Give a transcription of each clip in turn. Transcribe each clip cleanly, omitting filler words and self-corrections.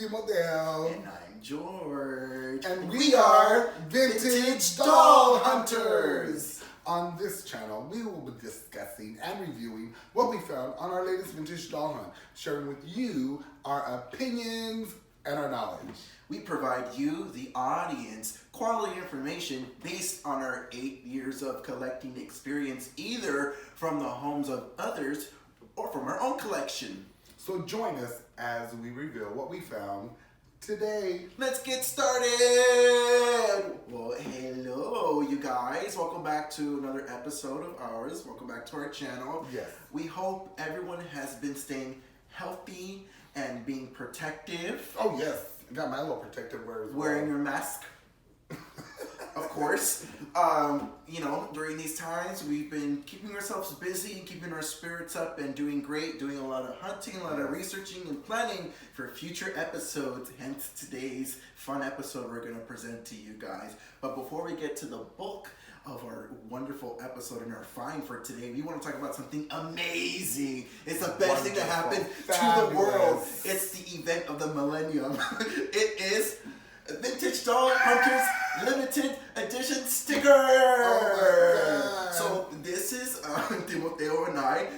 Modell. And I'm George. And we are Vintage Doll Hunters. On this channel, we will be discussing and reviewing what we found on our latest vintage doll hunt, sharing with you our opinions and our knowledge. We provide you, the audience, quality information based on our 8 years of collecting experience, either from the homes of others or from our own collection. So join us as we reveal what we found today. Let's get started! Well, hello, you guys. Welcome back to another episode of ours. Welcome back to our channel. Yes. We hope everyone has been staying healthy and being protective. Oh, yes. I got my little protective wear as well. Wearing your mask. Of course. During these times, we've been keeping ourselves busy, keeping our spirits up, and doing great, doing a lot of hunting, a lot of researching, and planning for future episodes, hence today's fun episode we're going to present to you guys. But before we get to the bulk of our wonderful episode and our find for today, we want to talk about something amazing. It's the best thing that happened to the world. It's the event of the millennium. It is Vintage Doll Hunters limited edition sticker. Oh, so this is Timoteo and I.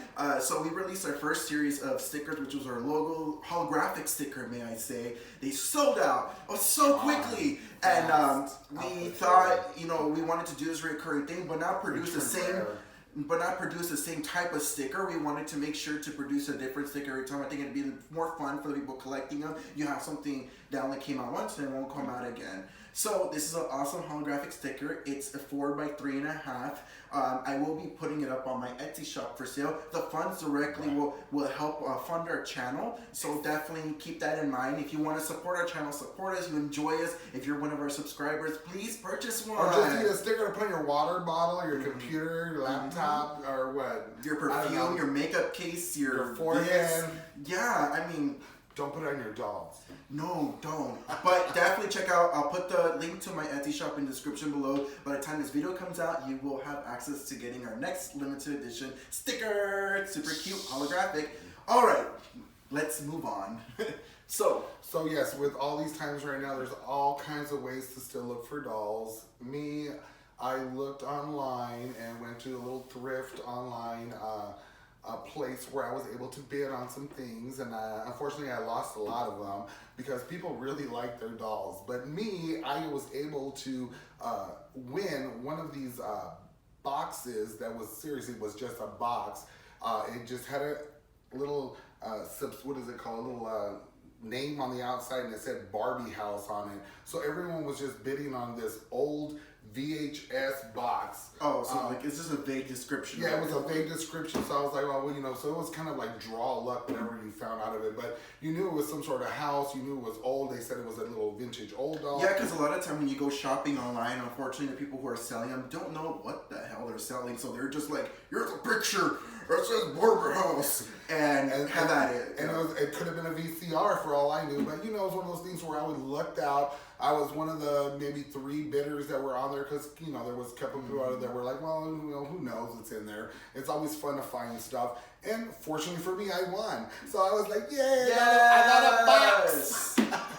So we released our first series of stickers, which was our logo holographic sticker, may I say. They sold out so quickly, and we thought, we wanted to do this recurring thing, but not produce the same. But not produce the same type of sticker. We wanted to make sure to produce a different sticker every time. I think it'd be more fun for the people collecting them. You have something that only came out once and it won't come out again. So this is an awesome holographic sticker. It's a 4x3.5. I will be putting it up on my Etsy shop for sale. The funds directly will help fund our channel. So definitely keep that in mind. If you want to support our channel, support us. You enjoy us. If you're one of our subscribers, please purchase one. Or just need a sticker to put in your water bottle, your computer, your laptop, or what? Your perfume, your makeup case, your forehead. Yeah, don't put it on your dolls. No, don't. But definitely check out, I'll put the link to my Etsy shop in the description below. By the time this video comes out, you will have access to getting our next limited edition sticker. Super cute, holographic. All right, let's move on. So yes, with all these times right now, there's all kinds of ways to still look for dolls. I looked online and went to a little thrift online a place where I was able to bid on some things, and unfortunately I lost a lot of them because people really like their dolls. But I was able to win one of these boxes that was just a box. It just had a little what is it called? A little name on the outside, and it said Barbie house on it. So everyone was just bidding on this old VHS box. Oh, so it's just a vague description. Yeah, it was a vague description. So I was like, so it was kind of like draw luck, whatever you found out of it. But you knew it was some sort of house. You knew it was old. They said it was a little vintage old doll. Yeah, because a lot of time when you go shopping online, unfortunately, the people who are selling them don't know what the hell they're selling. So they're just like, here's a picture. It says Barbie house. And have at it. And it could have been a VCR for all I knew. But it was one of those things where I was lucked out. I was one of the maybe 3 bidders that were on there because, there was a couple people out there that were like, well, who knows what's in there. It's always fun to find stuff. And fortunately for me, I won. So I was like, yay, I got a box.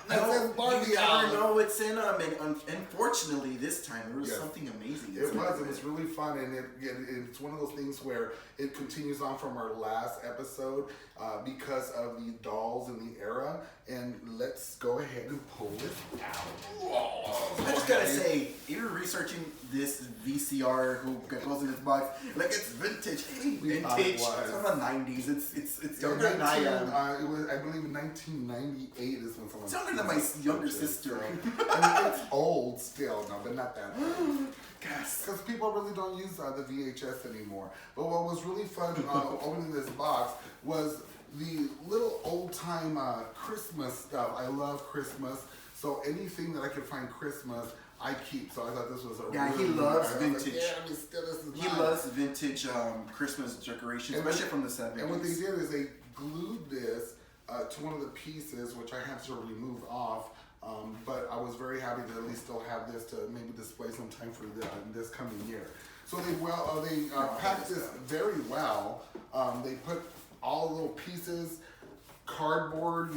That says Barbie house. You never know what's in them. And unfortunately, this time, there was something amazing. It was really fun. And it's one of those things where it continues on from our last episode because of the dolls in the era. And let's go ahead and pull this out. Whoa. I just gotta say, you're researching this VCR who goes in this box like it's vintage. Hey, vintage. It's from the 90s. It's younger than I am. It was, I believe, 1998 is when someone. It's younger than my younger sister. It's old still, no, but not that old. Yes. Because people really don't use the VHS anymore. But what was really fun opening this box was the little old-time Christmas stuff. I love Christmas, so anything that I could find Christmas, I keep. So I thought this was a he loves vintage. He loves vintage Christmas decorations, especially from the 70s. And what they did is they glued this to one of the pieces, which I had to remove off. But I was very happy to at least still have this to maybe display sometime for this coming year. So they packed this very well. They put all the little pieces, cardboard,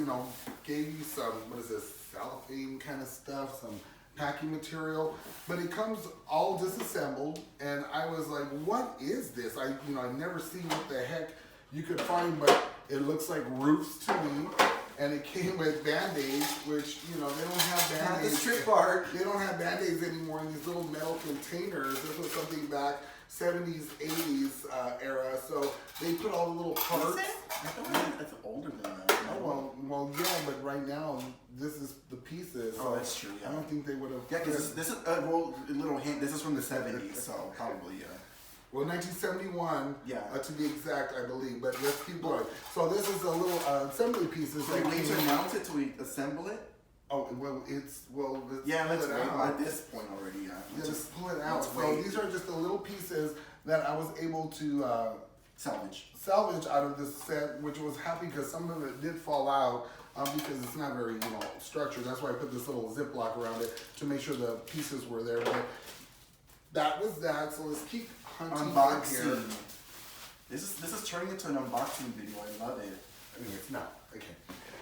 gave you some, what is this, cellophane kind of stuff, some packing material, but it comes all disassembled, and I was like, what is this? I've never seen what the heck you could find, but it looks like roofs to me. And it came with Band-Aids, which, they don't have Band-Aids. Not the strip art. They don't have Band-Aids anymore in these little metal containers. This was something back 70s, 80s era. So they put all the little parts. Is it? I thought that's older than that. Oh, well, yeah, but right now, this is the pieces. Oh, that's true, yeah. I don't think they would have. Yeah, because this is, a little hint, this is from the 70s, so probably, yeah. Well, 1971, yeah. To be exact, I believe. But let's keep going. So this is a little assembly pieces. So we need to announce it till we assemble it? Oh, let's let's wait. At this point already, yeah. Let's just pull it out. So these are just the little pieces that I was able to salvage out of this set, which was happy because some of it did fall out because it's not very, structured. That's why I put this little Ziploc around it to make sure the pieces were there. But that was that. So let's keep unboxing here. This is turning into an unboxing video. I love it. I mean, it's not. Okay.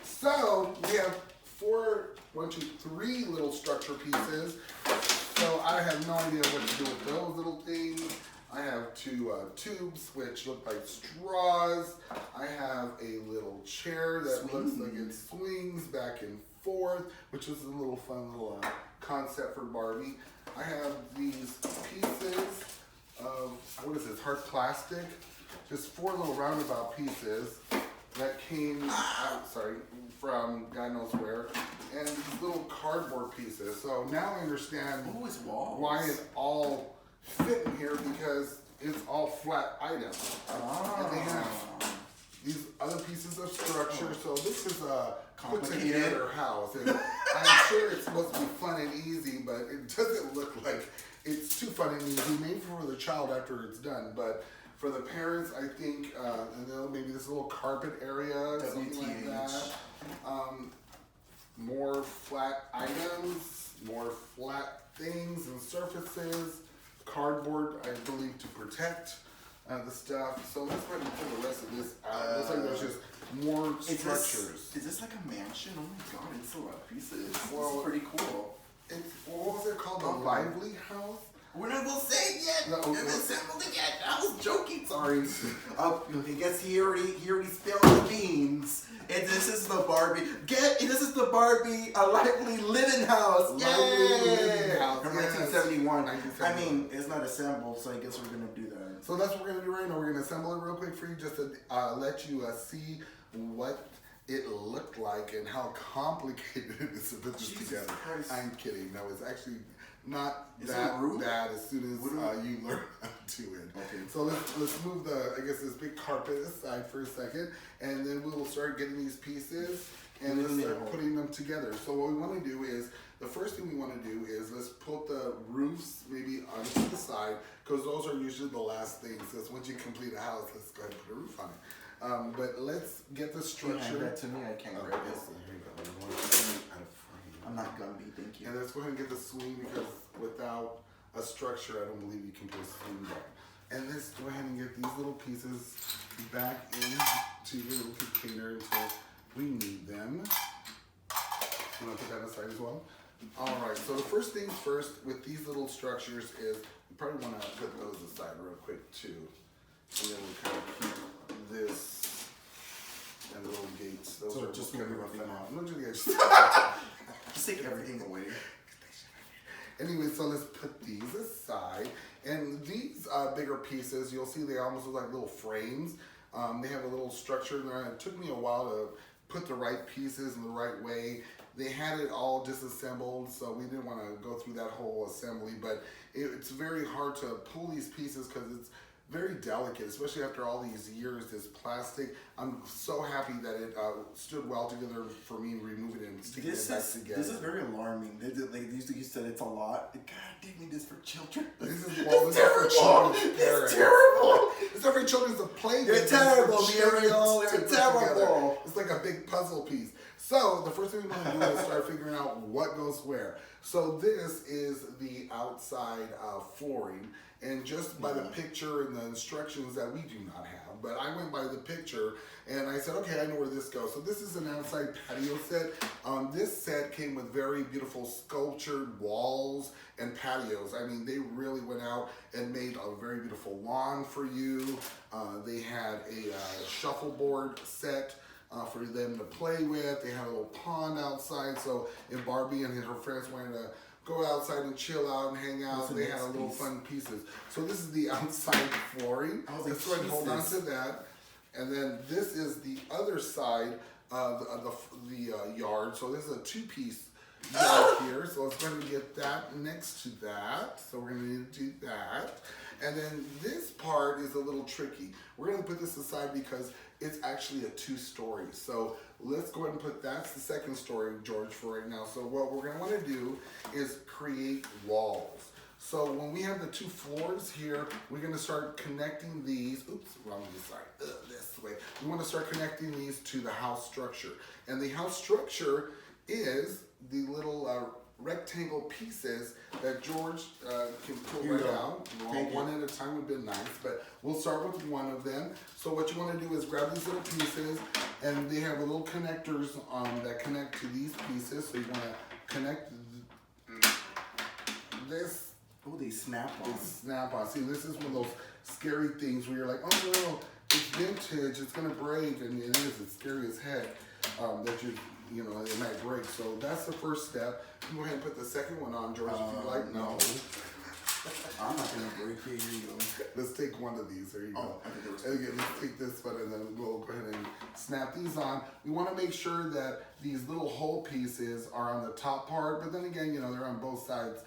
So we have 3 little structure pieces. So I have no idea what to do with those little things. I have 2 tubes which look like straws. I have a little chair that looks like it swings back and forth, which is a little fun little concept for Barbie. I have these pieces of, what is this, hard plastic? Just 4 little roundabout pieces that came from God knows where. And these little cardboard pieces. So now I understand why it all fit in here, because it's all flat items. And they have these other pieces of structure. So this is a put together house. And I'm sure it's supposed to be fun and easy, but it doesn't look like it's too fun and easy. Maybe for the child after it's done, but for the parents, I think, maybe this little carpet area, something like that. More flat items, more flat things and surfaces. Cardboard, I believe, to protect the stuff. So let's go ahead and pull the rest of this out. It looks like there's just more structures. Is this like a mansion? Oh my god, it's a lot of pieces. Well, this is pretty cool. What was it called? The Lively House? We're not gonna say it yet. We haven't assembled it yet. I was joking. Sorry. I guess he already spilled the beans. And this is the Barbie. This is the Barbie A Lively Livin house. Living house. From 1971. I mean, it's not assembled, so I guess we're gonna do that. So that's what we're gonna do right now. We're gonna assemble it real quick for you, just to let you see what it looked like and how complicated it is to put this together. Christ. I'm kidding. No, it's actually not that bad as soon as you learn how to do it. Okay. So let's move this big carpet aside for a second, and then we will start getting these pieces and let's start putting them together. So what we want to do is, the first thing we want to do is let's put the roofs maybe onto the side, because those are usually the last things. Because once you complete a house, let's go ahead and put a roof on it. But let's get the structure. Hand that to me, I can't grab it. Here you go. I'm not Gumby, thank you. And let's go ahead and get the swing, because without a structure, I don't believe you can put a swing down. And let's go ahead and get these little pieces back into the little container until we need them. I'm gonna put that aside as well. All right, so the first things first with these little structures is we probably wanna put those aside real quick too. And then we kind of keep this and the little gates. Those are just gonna be roughing out. Just take everything away. Anyway, so let's put these aside. And these bigger pieces, you'll see they almost look like little frames. They have a little structure in there. It took me a while to put the right pieces in the right way. They had it all disassembled, so we didn't want to go through that whole assembly, but it's very hard to pull these pieces because it's very delicate, especially after all these years. This plastic, I'm so happy that it stood well together for me removing it and sticking it back together. This is very alarming. You said it's a lot. God, did me this for children. This is terrible. It's terrible. It's not for children to play with. You're terrible, Muriel. You're terrible. It's like a big puzzle piece. So the first thing we want to do is start figuring out what goes where. So this is the outside flooring, and just by the picture and the instructions that we do not have, but I went by the picture and I said, okay, I know where this goes. So this is an outside patio set. This set came with very beautiful sculptured walls and patios. I mean, they really went out and made a very beautiful lawn for you. They had a shuffleboard set for them to play with. They had a little pond outside, so if Barbie and her friends wanted to go outside and chill out and hang out, they had a little fun pieces. So this is the outside flooring. Let's go ahead and hold on to that. And then this is the other side of the yard. So this is a two-piece yard here. So let's go ahead and get that next to that. So we're gonna need to do that. And then this part is a little tricky. We're gonna put this aside because it's actually a 2-story. So let's go ahead and put, that's the second story, George, for right now. So what we're gonna wanna do is create walls. So when we have the 2 floors here, we're gonna start connecting these, oops, wrong side, this way. We wanna start connecting these to the house structure. And the house structure is the little rectangle pieces that George can pull right out. One at a time would be nice, but we'll start with one of them. So what you want to do is grab these little pieces, and they have little connectors that connect to these pieces. So you want to connect this. Oh, they snap on. They snap on. See, this is one of those scary things where you're like, oh no, it's vintage, it's gonna break, and it is. It's scary as heck that you know, it might break. So that's the first step. You go ahead and put the second one on, George, if you like. No. I'm not gonna break it. Here you go. Let's take one of these. There you go. Okay, again, let's take this one and then we'll go ahead and snap these on. We want to make sure that these little hole pieces are on the top part, but then again, you know, they're on both sides.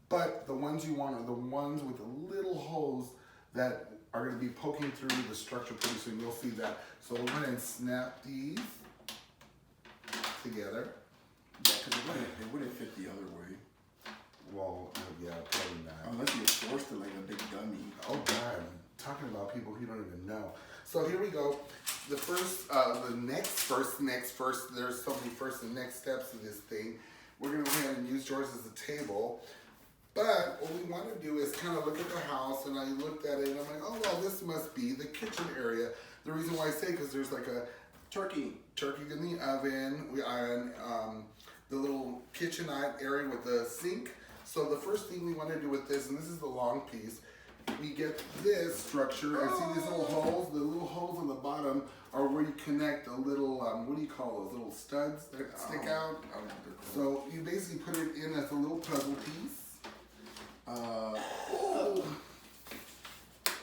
But the ones you want are the ones with the little holes that are going to be poking through the structure pretty soon. You'll see that. So we'll go ahead and snap these together. Yeah, because it wouldn't fit the other way. Well, yeah, probably not. Unless you're forced to like a big dummy. Oh God, talking about people you don't even know. So here we go. The first, the next, there's so many first and next steps of this thing. We're gonna go ahead and use yours as a table. But what we want to do is kind of look at the house, and I looked at it and I'm like, oh well, this must be the kitchen area. The reason why I say, because there's like a turkey in the oven, and the little kitchenette area with the sink. So the first thing we want to do with this, and this is the long piece, we get this structure, and see these little holes? The little holes on the bottom are where you connect a little, what do you call those, little studs that stick out? So you basically put it in as a little puzzle piece.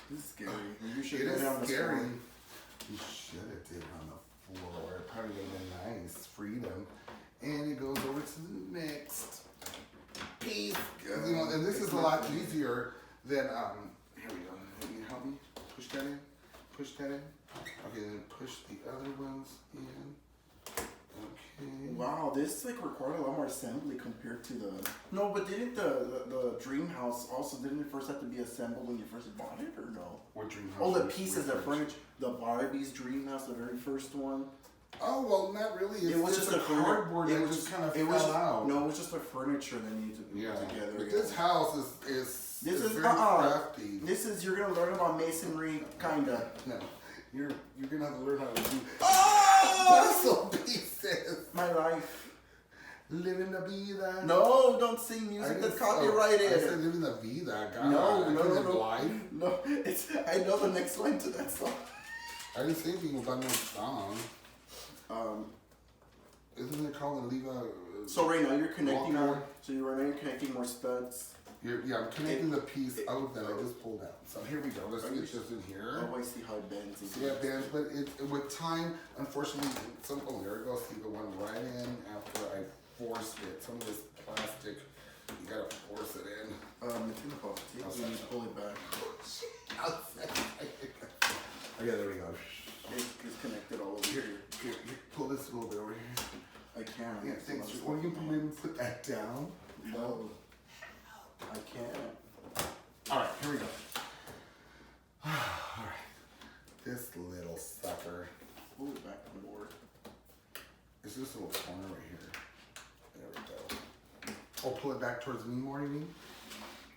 This is scary. You should it is scary. You should have did it on the floor. It probably would have been nice. Freedom. And it goes over to the next piece. You know, and this is a lot easier than, here we go. Can you help me? Push that in. Push that in. Okay, then push the other ones in. Okay. Wow, this like required a lot more assembly compared to the. No, but didn't the dream house also didn't it first have to be assembled when you first bought it, or no? What dream house? Oh, the pieces, the furniture, the Barbie's dream house, the very first one. Oh well, not really. It was just a cardboard that just kind of fell out. No, it was just the furniture that needed to be put together. But this house is very crafty. This is you're gonna learn about masonry, kinda. No, you're gonna have to learn how to do puzzle pieces. My life. Living la vida. No, don't sing music that's copyrighted. I said living la vida. God, no. No, it's. I know the next line to that song. I didn't say anything about no song. Isn't it called Liva? So right now you're connecting more. So right now you're connecting more studs. I'm connecting the piece out that I just pulled out. So here we go. Let's get this in here. Oh, I see how it bends. Yeah, it bends, but with time, unfortunately, there it goes. See the one right in after I forced it. Some of this plastic, you gotta force it in. It's gonna pop. You need to pull it back. Okay, there we go. It's connected all over here. Here, pull this a little bit over here. I can. Yeah, thanks. Well, you can maybe put that down. No, I can't. All right, here we go. All right, this little sucker. Pull it back more. It's this little corner right here. There we go. Or pull it back towards me more, you mean?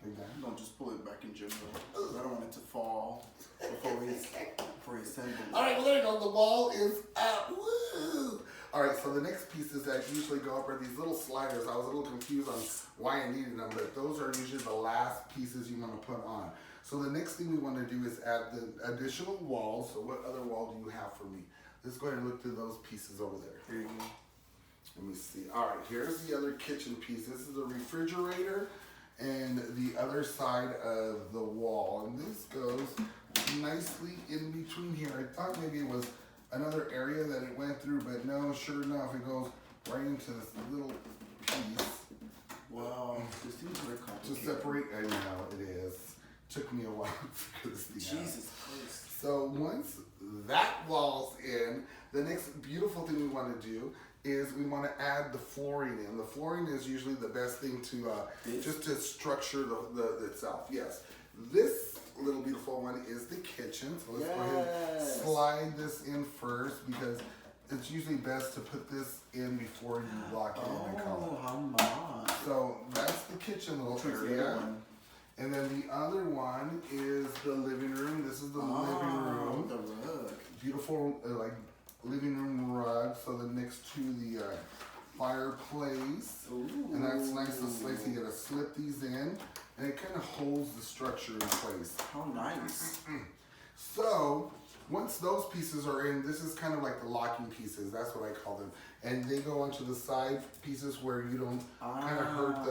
Like that? No, just pull it back in general. I don't want it to fall before we assemble it. All right, well, there you go. The wall is up. Woo! All right, so the next pieces that usually go up are these little sliders. I was a little confused on why I needed them, but those are usually the last pieces you want to put on. So the next thing we want to do is add the additional walls. So what other wall do you have for me? Let's go ahead and look through those pieces over there. Here you go. Let me see. All right, here's the other kitchen piece. This is a refrigerator and the other side of the wall. And this goes nicely in between here. I thought maybe it was another area that it went through, but no, sure enough, it goes right into this little piece. Wow, this seems very To complicated. separate, I know it is. Took me a while to figure this thing out. Jesus Christ. So once that wall's in, the next beautiful thing we want to do is we want to add the flooring in. The flooring is usually the best thing to just to structure the itself. Yes, this little beautiful one is the kitchen. So let's go ahead and slide this in first because it's usually best to put this in before you lock it in and color. Oh, how much? So that's the kitchen little area. And then the other one is the living room. This is the living room. The rug. Beautiful, like living room rug. So then next to the fireplace. Ooh. And that's nice and slice. You gotta slip these in, and it kind of holds the structure in place. How nice. So once those pieces are in, this is kind of like the locking pieces. That's what I call them. And they go onto the side pieces where you don't kind of hurt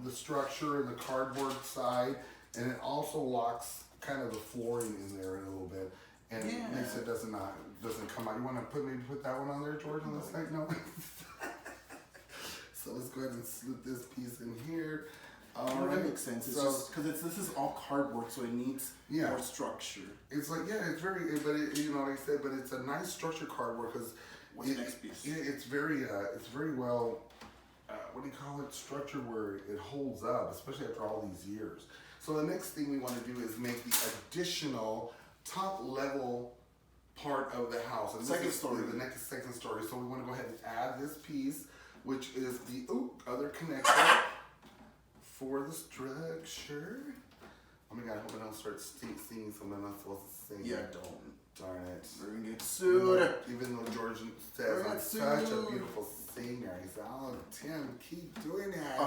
the structure and the cardboard side. And it also locks kind of the flooring in there in a little bit. And it makes it doesn't come out. You want to maybe put that one on there, George, on the side? No? So let's go ahead and slip this piece in here. That makes sense. It's just because this is all cardboard, so it needs more structure. It's like it's very, but you know, like I said, but it's a nice structured cardboard because what's the next piece? It's very well, what do you call it? Structured where it holds up, especially after all these years. So the next thing we want to do is make the additional top level part of the house. And second story. The next second story. So we want to go ahead and add this piece, which is the other connector for the structure. Oh my God, I hope I don't start singing something I'm not supposed to sing. Yeah, don't. Darn it. We're gonna get sued. Even though George says I'm such a beautiful singer, he's like, oh, Tim, keep doing that.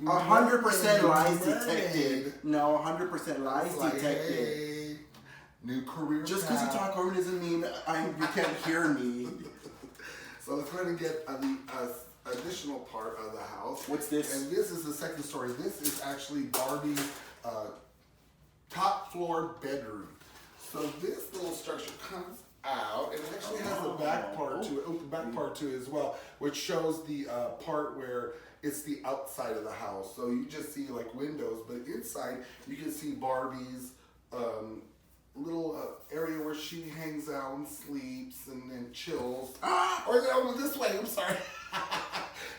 100% lies detected. No, 100% lies like, detected. hey, new career Just because you talk over doesn't mean you can't hear me. So let's go ahead and get the additional part of the house. What's this? And this is the second story. This is actually Barbie's top floor bedroom. So this little structure comes out, and it actually has the back part to it. The back part to it as well, which shows the part where it's the outside of the house. So you just see like windows, but inside you can see Barbie's little area where she hangs out and sleeps and chills. Or no, this way. I'm sorry.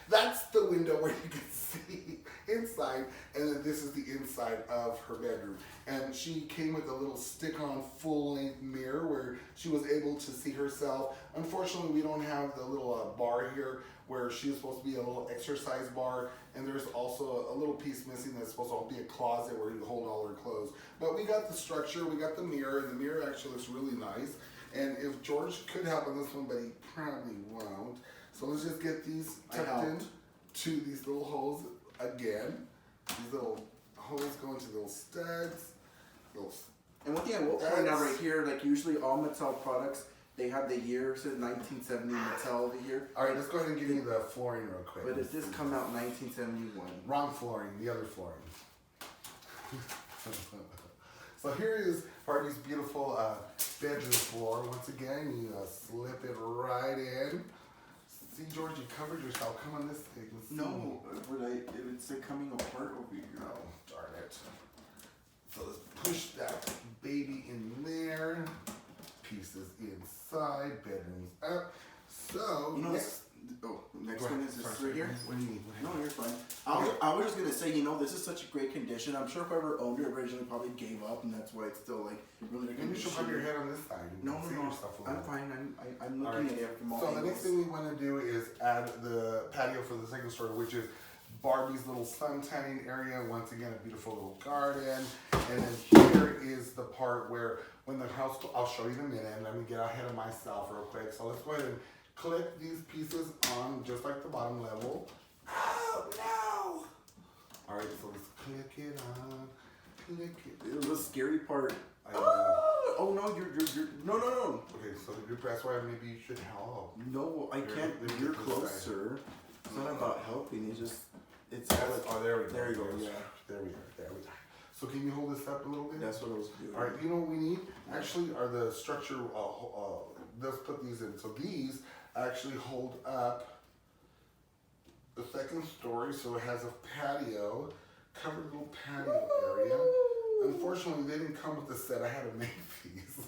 That's the window where you can see inside, and then this is the inside of her bedroom. And she came with a little stick-on full-length mirror where she was able to see herself. Unfortunately, we don't have the little bar here where she's supposed to be a little exercise bar, and there's also a little piece missing that's supposed to be a closet where you hold all her clothes. But we got the structure, we got the mirror, and the mirror actually looks really nice. And if George could help on this one, but he probably won't. So let's just get these tucked in to these little holes again. These little holes go into little studs. And one thing I will point out right here, like usually all Mattel products, they have the year, says 1970 Mattel over here. All right, let's go ahead and give you the flooring real quick. But it just come out 1971. Wrong flooring, the other flooring. So here is Barbie's beautiful bedroom floor. Once again, you slip it right in. See, George, you covered yourself. Come on this way. No, it's coming apart over here. Oh, darn it. So let's push that baby in there. Pieces inside, bedrooms up. So next Go one ahead. is this Sorry. right here? What do you need? No, you're fine. I was just gonna say, this is such a great condition. I'm sure whoever owned it originally probably gave up, and that's why it's still like really good Maybe you should condition. put your head on this side. No. I'm fine. I'm looking at it from all angles. So the next thing we want to do is add the patio for the second story, which is Barbie's little sun tanning area. Once again, a beautiful little garden. And then here is the part where when the house, I'll show you in a minute. Let me get ahead of myself real quick. So let's go ahead and clip these pieces on just like the bottom level. Oh no! All right, so let's click it on. Click it. It was a scary part. Oh no, you're no. Okay, so that's why maybe you should help. No, I can't. You're closer. It's not about helping. It's oh, there we go. There you go. Yeah. There we are. So can you hold this up a little bit? That's what I was doing. All right. You know what we need? Actually, are the structure. Let's put these in. So these actually hold up the second story. So it has a patio, covered little patio area. Unfortunately, they didn't come with the set. I had to make these.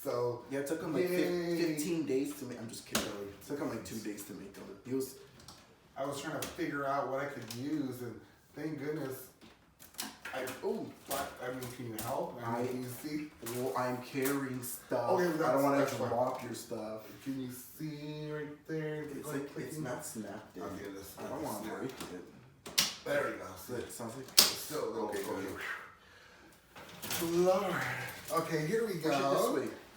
So yeah, it took them like 15 days to make. I'm just kidding. It took them like 2 days to make them. I was trying to figure out what I could use, and thank goodness. Can you help? Can you see? Well, I'm carrying stuff. Okay, I don't want to drop your stuff. Can you see right there? It's not snapped in. Okay, I don't want to break it. There you go. So it sounds like still a little okay. Lord. Okay, here we go. Push it this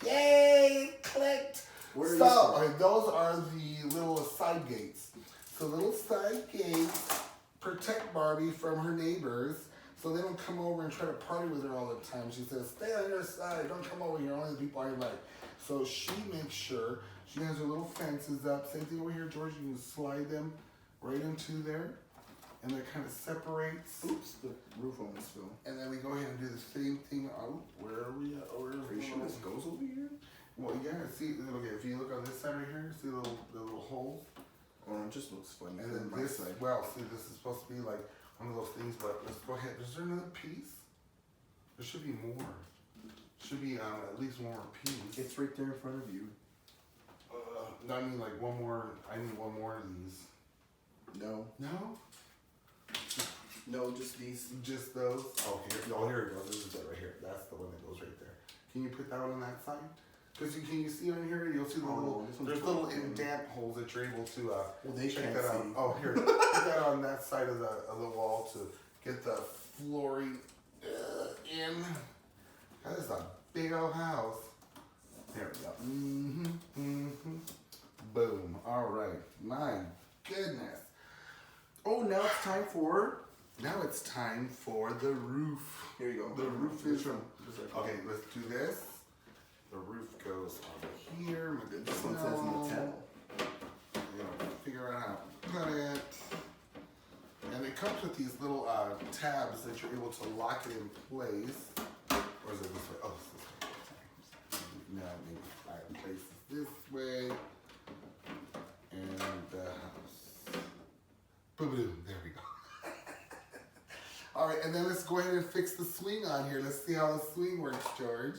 way. Yay! Clicked. Where those are the little side gates. So little side gates protect Barbie from her neighbors, so they don't come over and try to party with her all the time. She says, "Stay on your side. Don't come over here. Only the people I like." So she makes sure she has her little fences up. Same thing over here, George. You can slide them right into there, and that kind of separates. Oops, the roof almost fell. And then we go ahead and do the same thing. Oh, where are we at? Are you sure this goes over here? Well, yeah. See, okay. If you look on this side right here, see the little holes. Oh, it just looks funny. And then this side. Well, see, this is supposed to be like one of those things. But let's go ahead. Is there another piece? There should be more. Should be at least one more piece. It's right there in front of you. No, I mean like one more. I need one more of these. No. No. No, just these. Just those. Oh, here it goes. This is it right here. That's the one that goes right there. Can you put that one on that side? Because can you see on here? You'll see the there's little indent holes that you're able to they check can't that out. see. Oh, here, put that on that side of the wall to get the flooring in. That is a big old house. There we go. Boom. All right. My goodness. Oh, now it's time for. Now it's time for the roof. Here you go. The roof is from. Okay, let's do this. The roof goes on here. This one says Mattel. Figure out how to put it. And it comes with these little tabs that you're able to lock it in place. Or is it this way? Oh, it's this way. Now maybe I place it this way. And the house. Boom, boom. There we go. All right, and then let's go ahead and fix the swing on here. Let's see how the swing works, George.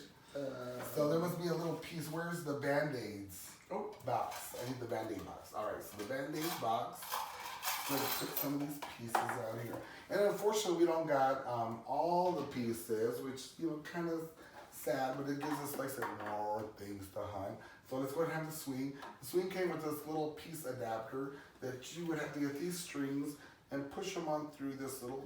So there must be a little piece. Where's the Band-Aids? Oh, box. I need the Band-Aid box. All right, so the Band-Aid box. Let's put some of these pieces out here. And unfortunately, we don't got all the pieces, which, kind of sad, but it gives us, like I said, more things to hunt. So let's go ahead and have the swing. The swing came with this little piece adapter that you would have to get these strings and push them on through this little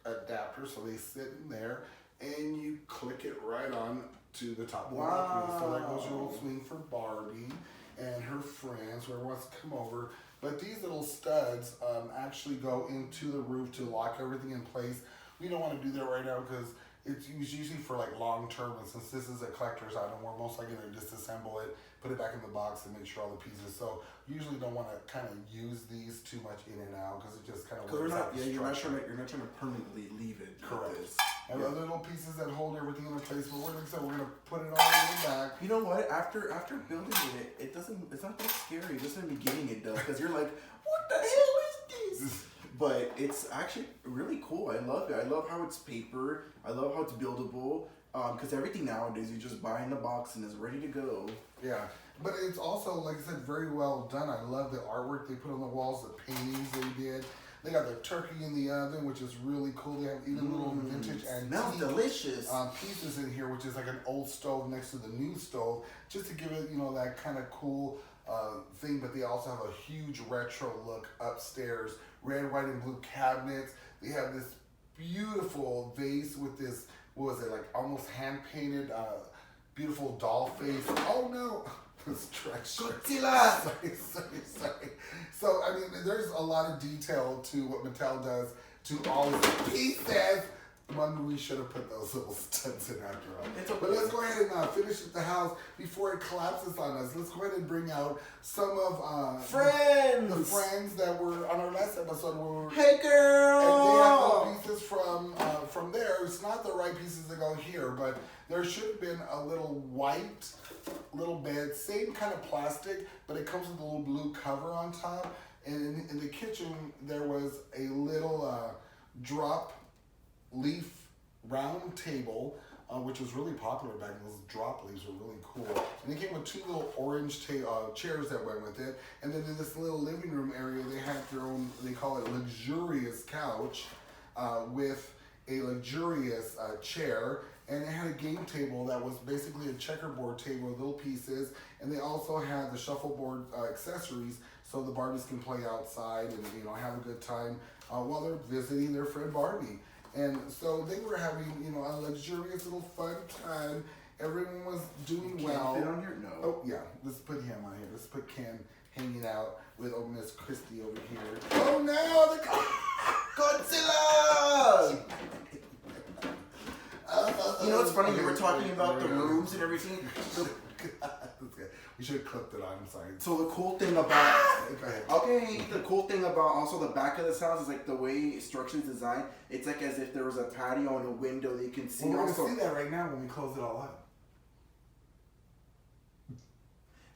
adapter so they sit in there, and you click it right on to the top of the balcony. So that goes your little swing for Barbie and her friends, whoever wants to come over. But these little studs actually go into the roof to lock everything in place. We don't want to do that right now because it's usually for like long term, and since this is a collector's item, we're most likely going to disassemble it, put it back in the box, and make sure all the pieces. So usually don't want to kind of use these too much in and out because it just kind of wears out the structure. You're not trying to permanently leave it. Correct. And the other little pieces that hold everything in place. But like I said, we're gonna put it all in the back. You know what? After building it's not that scary. Just in the beginning it does, because you're like, what the hell is this? But it's actually really cool. I love it. I love how it's paper. I love how it's buildable. Because everything nowadays you just buy in the box and it's ready to go. Yeah. But it's also, like I said, very well done. I love the artwork they put on the walls, the paintings they did. They got the turkey in the oven, which is really cool. They have even little vintage smells delicious. Pieces in here, which is like an old stove next to the new stove, just to give it, that kind of cool thing. But they also have a huge retro look upstairs. Red, white, and blue cabinets. They have this beautiful vase with this, what was it, like almost hand-painted beautiful doll face. Oh no! Godzilla! Sorry. So, I mean, there's a lot of detail to what Mattel does to all its pieces. We should have put those little studs in after all. Okay. But let's go ahead and finish the house before it collapses on us. Let's go ahead and bring out some of the friends that were on our last episode. Hey girl! And they have little pieces from there. It's not the right pieces that go here, but there should have been a little white little bed, same kind of plastic, but it comes with a little blue cover on top. And in the kitchen, there was a little drop leaf round table, which was really popular back then. Those drop leaves were really cool. And it came with two little orange chairs that went with it. And then in this little living room area, they had their own, they call it luxurious couch with a luxurious chair. And it had a game table that was basically a checkerboard table with little pieces. And they also had the shuffleboard accessories so the Barbies can play outside and have a good time while they're visiting their friend Barbie. And so they were having a luxurious little fun time. Everyone was doing well. Fit on here? No. Oh yeah, let's put him on here. Let's put Ken hanging out with Miss Christie over here. Oh no, the Godzilla! You know what's funny? You were talking about the rooms and everything. We should have clipped it on. I'm sorry. So the cool thing about the cool thing about also the back of this house is like the way structure is designed. It's like as if there was a patio and a window that you can see. We're gonna see that right now when we close it all up.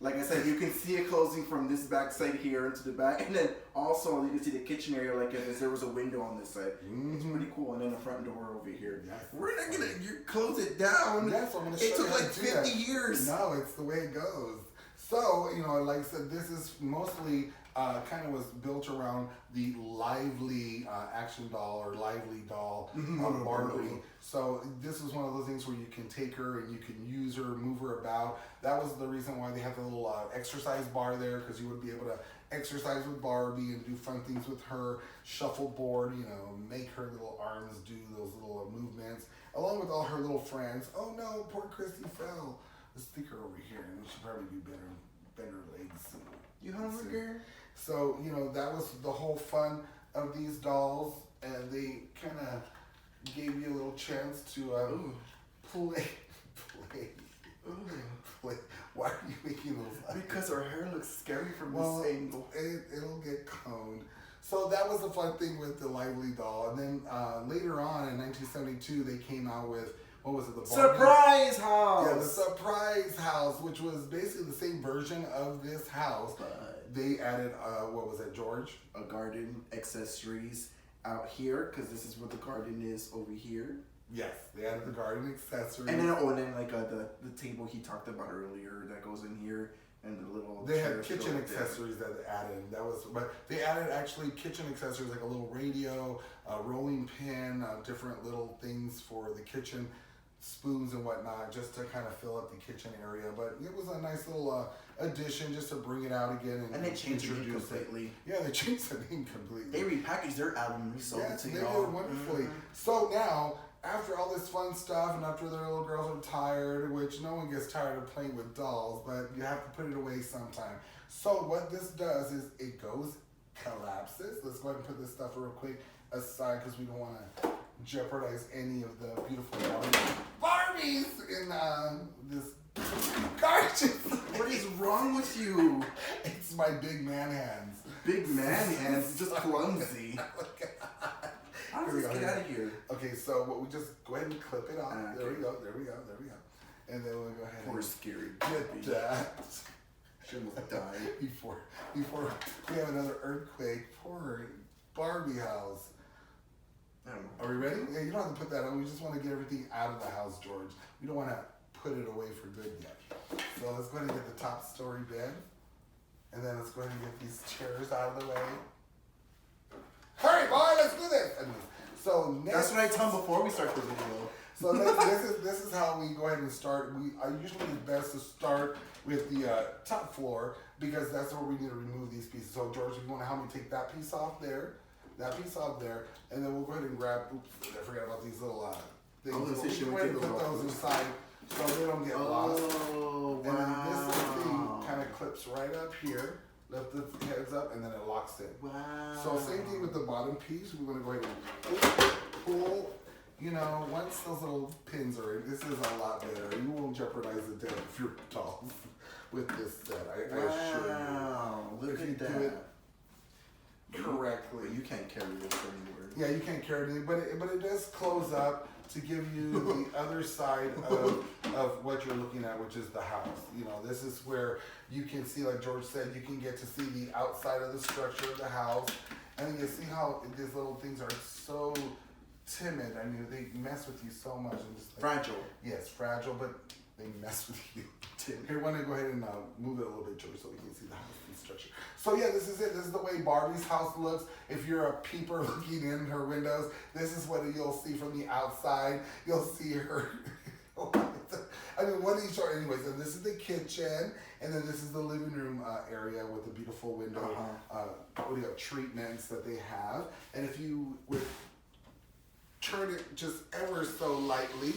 Like I said, you can see it closing from this back side here into the back, and then also you can see the kitchen area like as if there was a window on this side. It's pretty cool, and then the front door over here. Yes, we're not gonna close it down. Yes, I'm gonna show it took you like 50 years. No, it's the way it goes. So, like I said, this is mostly kind of was built around the lively action doll or lively doll Barbie. So this is one of those things where you can take her and you can use her, move her about. That was the reason why they have the little exercise bar there, because you would be able to exercise with Barbie and do fun things with her. Shuffleboard, make her little arms do those little movements, along with all her little friends. Oh no, poor Christy fell. Let's stick her over here, and we should probably do better legs. You hungry, girl? So, that was the whole fun of these dolls, and they kind of gave you a little chance to play. Why are you making those? Because her hair looks scary from this angle. It'll get coned. So that was the fun thing with the lively doll. And then later on in 1972, they came out with, what was it? The Surprise House! Yeah, the Surprise House, which was basically the same version of this house. They added, what was it, George? A garden accessories out here, because this is where the garden is over here. Yes, they added the garden accessories. And then, like the table he talked about earlier that goes in here, and the little. They had kitchen accessories that they added. But they added actually kitchen accessories like a little radio, a rolling pin, different little things for the kitchen, spoons and whatnot, just to kind of fill up the kitchen area. But it was a nice little addition just to bring it out again and they changed the name completely. Yeah, they changed the name completely. They repackaged their album and resold it to y'all. They did wonderfully. So now, after all this fun stuff and after their little girls are tired, which no one gets tired of playing with dolls, but you have to put it away sometime. So what this does is it collapses. Let's go ahead and put this stuff real quick aside because we don't want to jeopardize any of the beautiful Barbies in this gorgeous. What is wrong with you? It's my big man hands. Big man hands, just clumsy. How does this get out of here? Okay, so we just go ahead and clip it on. There we go. And then we'll go ahead Poor scary get that. She almost died. Before we have another earthquake. Poor Barbie house. Are we ready? Yeah, you don't have to put that on. We just want to get everything out of the house, George. We don't want to put it away for good yet. So let's go ahead and get the top story bed. And then let's go ahead and get these chairs out of the way. Hurry, boy, let's do this. So next, that's what I tell them before we start the video. So this is how we go ahead and start. I usually it's best to start with the top floor because that's where we need to remove these pieces. So George, if you want to help me take that piece off there, and then we'll go ahead and grab. Oops, I forgot about these little things. We'll go ahead and put those inside so they don't get lost. Oh, wow. And then this little thing kind of clips right up here. Lift the heads up and then it locks in. Wow. So same thing with the bottom piece. We're going to go ahead and pull. You know, once those little pins are in, this is a lot better. You won't jeopardize the dead of your dolls with this set. I assure you. Wow, look at that. Do it correctly. You can't carry this anywhere. Yeah, you can't carry it, but it does close up to give you the other side of what you're looking at, which is the house. You know, this is where you can see, like George said, you can get to see the outside of the structure of the house, and you see how these little things are so timid. I mean, they mess with you so much. And just like, fragile. Yes, fragile, but they mess with you. Here, why don't you go ahead and move it a little bit, George, so we can see the house and structure. So yeah, this is it. This is the way Barbie's house looks. If you're a peeper looking in her windows, this is what you'll see from the outside. You'll see her. I mean, what do you show? Anyways, and this is the kitchen, and then this is the living room area with the beautiful window. What do you have? Treatments that they have, and if you would turn it just ever so lightly,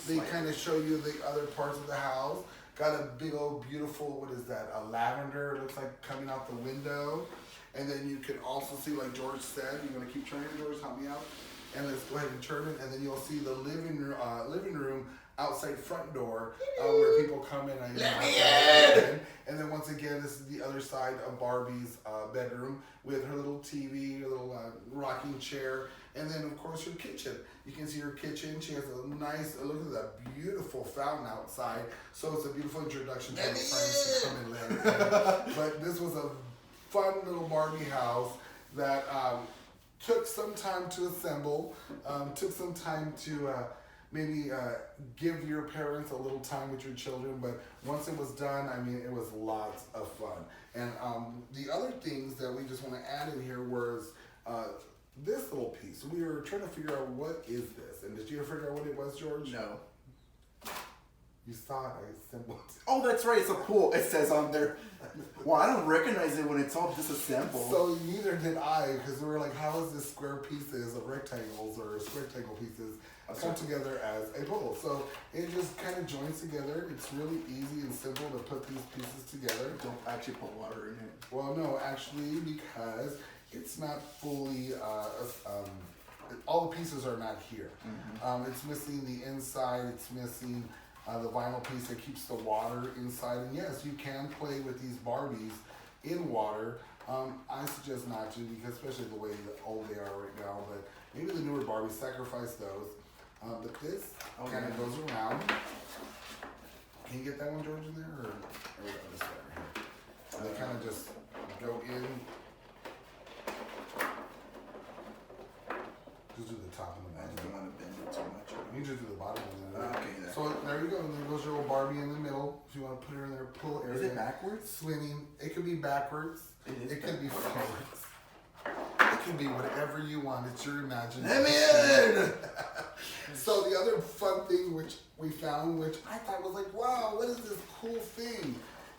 they kind of show you the other parts of the house. Got a big old beautiful, what is that, a lavender, it looks like coming out the window. And then you can also see, like George said, you're gonna keep turning, George, help me out. And let's go ahead and turn it, and then you'll see the living room outside front door where people come in. And then once again, this is the other side of Barbie's bedroom with her little TV, her little rocking chair, and then of course her kitchen. You can see her kitchen. She has a nice, look at that beautiful fountain outside. So it's a beautiful introduction to her friends to come and live. But this was a fun little Barbie house that took some time to assemble, took some time to maybe give your parents a little time with your children, but once it was done, I mean, it was lots of fun. And the other things that we just want to add in here was this little piece. We were trying to figure out what is this, and did you ever figure out what it was, George? No. You saw it, I assembled. Oh, that's right, it's a pool, it says on there. Well, I don't recognize it when it's all disassembled. So neither did I, because we were like, how is this square pieces of rectangles or rectangle pieces come together as a puzzle? So it just kind of joins together. It's really easy and simple to put these pieces together. Don't actually put water in it. Well, no, actually, because it's not fully, all the pieces are not here. Mm-hmm. It's missing the inside, it's missing the vinyl piece that keeps the water inside. And yes, you can play with these Barbies in water. I suggest not to, because especially the way old they are right now, but maybe the newer Barbies sacrifice those. But this kind of goes around. Can you get that one, George, in there? Or this one right here? They kind of just go in. Just do the top and the bottom. I don't want to bend it too much. You can just do the bottom and then Okay, so there you go. And then goes your little Barbie in the middle. If you want to put her in there, pull area. Is it backwards? Swinging. It could be backwards. It could be forwards. It can be whatever you want. It's your imagination. Let me in! So the other fun thing which we found, which I thought was like, wow, what is this cool thing?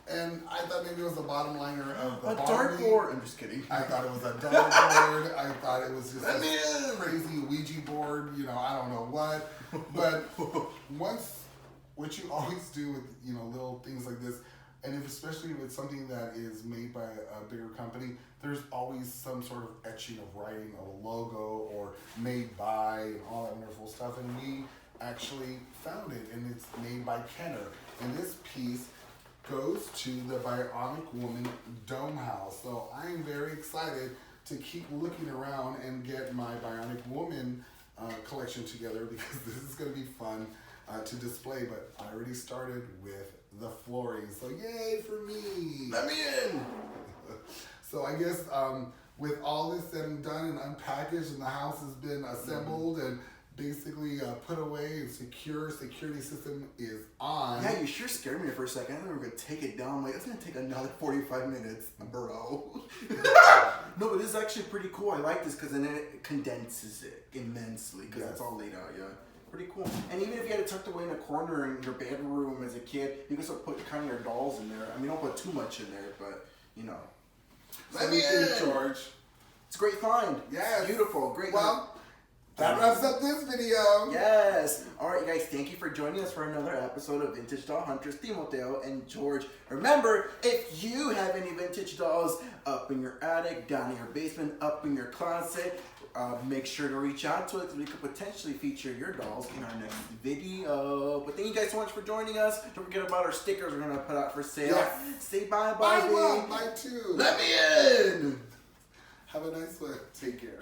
And I thought maybe it was the bottom liner of the Barbie. Dartboard. I'm just kidding. I thought it was a dartboard. I thought it was just a crazy Ouija board. You know, I don't know what. But once, what you always do with, you know, little things like this, and if especially with something that is made by a bigger company, there's always some sort of etching of writing of a logo or made by and all that wonderful stuff. And we actually found it, and it's made by Kenner. And this piece goes to the Bionic Woman Dome House. So I am very excited to keep looking around and get my Bionic Woman collection together, because this is going to be fun to display. But I already started with the flooring, so yay for me! Let me in! So I guess with all this said and done and unpackaged, and the house has been assembled and basically put away and secure. Security system is on. Yeah, you sure scared me for a second. I thought we were going to take it down. I'm like, it's going to take another 45 minutes, bro. No, but this is actually pretty cool. I like this because then it condenses it immensely because it's all laid out, yeah. Pretty cool. And even if you had it tucked away in a corner in your bedroom as a kid, you can still put kind of your dolls in there. I mean, don't put too much in there, but, you know. Let me in, George. It's a great find. Yes. Beautiful. Great. Well, that wraps up this video. Yes. All right, guys. Thank you for joining us for another episode of Vintage Doll Hunters. Timoteo and George. Remember, if you have any vintage dolls up in your attic, down in your basement, up in your closet, make sure to reach out to us. We could potentially feature your dolls in our next video. But thank you guys so much for joining us. Don't forget about our stickers we're gonna put out for sale. Yes. Say bye, Buy Barbie. one, buy two. Let me in. Have a nice one. Take care.